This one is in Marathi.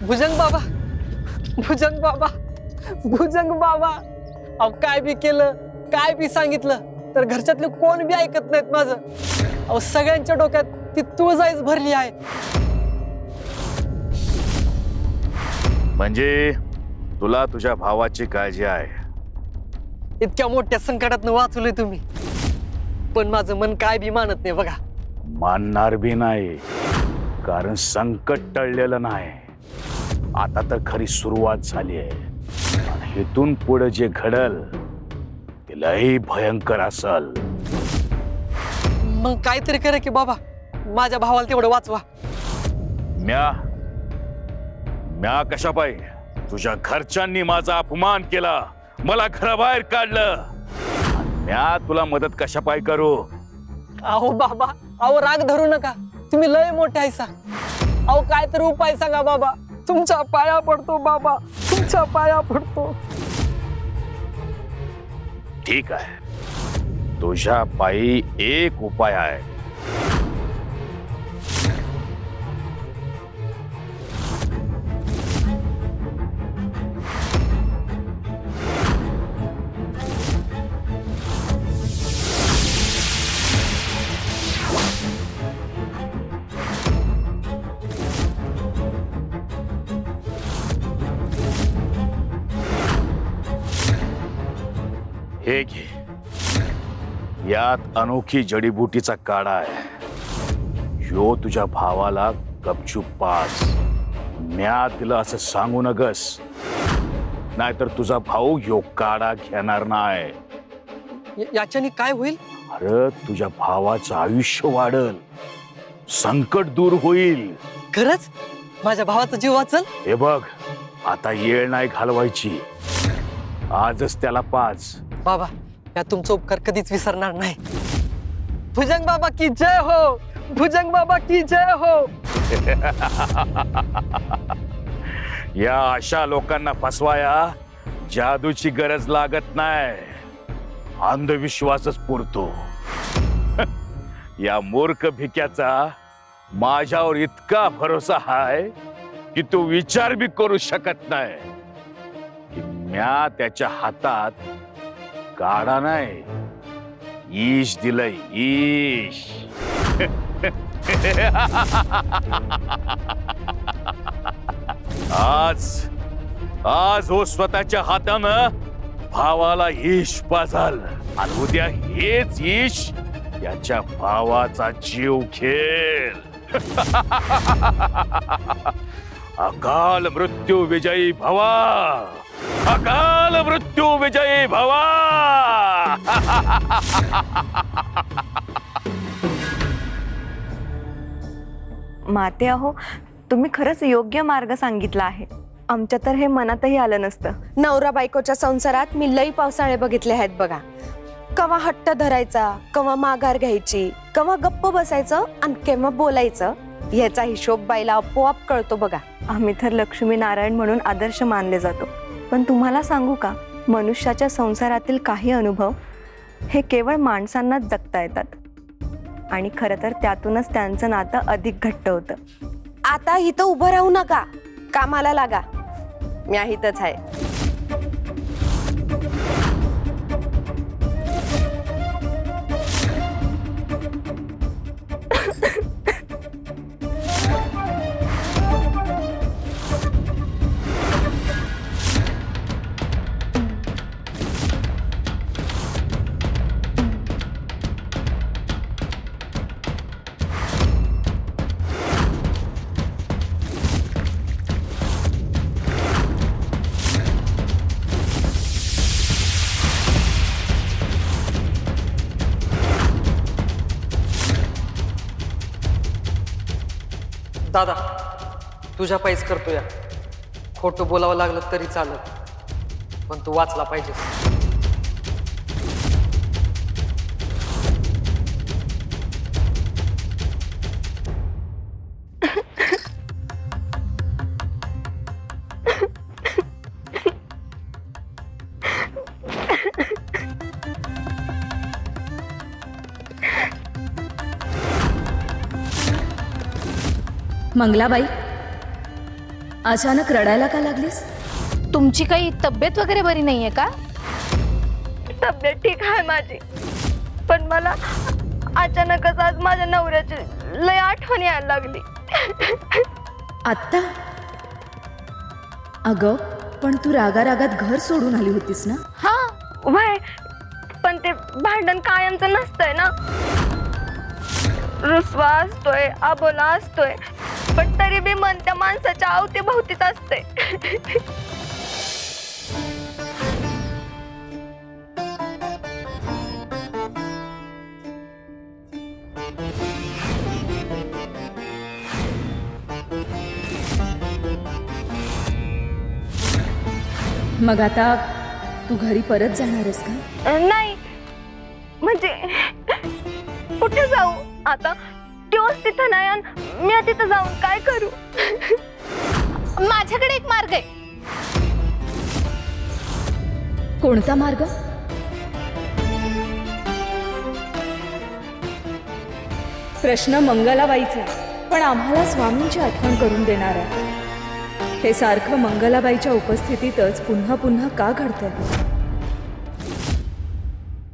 भुजंग बाबा, भुजंग बाबा, भुजंग बाबा, अहो काय बी केलं, काय बी सांगितलं तर घरच्यातले कोण बी ऐकत नाहीत माझं. अहो सगळ्यांच्या डोक्यात ती तुळजाईच भरली आहे. म्हणजे तुला तुझ्या भावाची काळजी आहे. इतक्या मोठ्या संकटातनं वाचवलंय तुम्ही, पण माझं मन काय बी मानत नाही बघा. मानणार भी नाही, कारण संकट टळलेलं नाही. आता तर खरी सुरुवात झाली आहे. आणि इथून पुढे जे घडल ते लई भयंकर असल. मग काहीतरी करा की बाबा, माझ्या भावाला तेवढं वाचवा. म्या कशा पाहिजे? तुझ्या घरच्यांनी माझा अपमान केला, मला घराबाहेर काढलं. म्या तुला मदत कशा पाय करू? अहो बाबा, अहो राग धरू नका, तुम्ही लय मोठे आहेसा. अहो काहीतरी उपाय सांगा बाबा, तुमच्या पाया पडतो बाबा, तुमच्या पाया पडतो. ठीक आहे, तुझ्या पायी एक उपाय आहे. हे घे, यात अनोखी जडीबुटीचा काढा आहे. यो तुझ्या भावाला गपचूप पाच. म्या तिला असं सांगू नगस, नाहीतर तुझा भाऊ यो काढा घेणार नाही. याच्याने काय होईल? अरे तुझ्या भावाचं आयुष्य वाढल, संकट दूर होईल. खरंच माझ्या भावाचा जीव वाचल? हे बघ, आता येळ नाही घालवायची, आजच त्याला पाच. बाबा, या तुमचा उपकार कधीच विसरणार नाही. भुजंग बाबा की जय हो, भुजंग बाबा की जय हो. या अशा लोकांना फसवाया जादूची गरज लागत नाही, अंधविश्वासच पुरतो. या मूर्ख भिक्याचा माझ्यावर इतका भरोसा आहे की तू विचार बी करू शकत नाही की म्या त्याच्या हातात काढा नाही, ईश दिलंय, ईश. आज हो स्वतःच्या हातानं भावाला ईश पाजाल, आणि उद्या हेच ईश याच्या भावाचा जीव घेल. अकाल मृत्यू विजयी भवा, अकाल मृत्यू विजयी भवा. माते अहो, तुम्ही खरंच योग्य मार्ग सांगितला आहे. आमच्या तर हे मनातही आलं नसतं. नवरा बायकोच्या संसारात मी लई पावसाळे बघितले आहेत बघा. कवा हट्ट धरायचा, कवा माघार घ्यायची, कवा गप्प बसायचं आणि केव्हा बोलायचं, याचा हिशोब बाईला आपोआप कळतो बघा. आम्ही तर लक्ष्मी नारायण म्हणून आदर्श मानले जातो. पण तुम्हाला सांगू का, मनुष्याच्या संसारातील काही अनुभव हे केवळ माणसांनाच जगता येतात, आणि खरं तर त्यातूनच त्यांचं नातं अधिक घट्ट होतं. आता इथं उभं राहू नका, कामाला लागा. मी इथंच आहे. दादा, तुझ्या पायीच करतो या. खोटं बोलावं लागलं तरी चालत, पण तू वाचला पाहिजे. मंगलाबाई, अचानक रडायला का लागलीस? तुमची काही तब्येत वगैरे बरी नाहीये का? तब्येत ठीक आहे माझी, पण मला अचानकच आज माझ्या नवऱ्याची लय आठवण यायला लागली. आत्ता? अगं पण तू रागारागात घर सोडून आली होतीस ना? हा वय, पण ते भांडण कायमचं नसतंय ना. रुसवा असतोय, आबोला असतोय, पण तरी बी मन त्या माणसाच्या अवतीभोवतीच असते. मग आता तू घरी परत जाणार आहेस का? नाही म्हणजे कुठे जाऊ आता? दिवस तिथं नाही आणि मी तिथं जाऊन काय करू? माझ्याकडे एक मार्ग आहे. कोणता मार्ग? प्रश्न मंगलाबाईचा, पण आम्हाला स्वामींची आठवण करून देणार आहे. हे सारखं मंगलाबाईच्या उपस्थितीतच पुन्हा पुन्हा का घडतंय?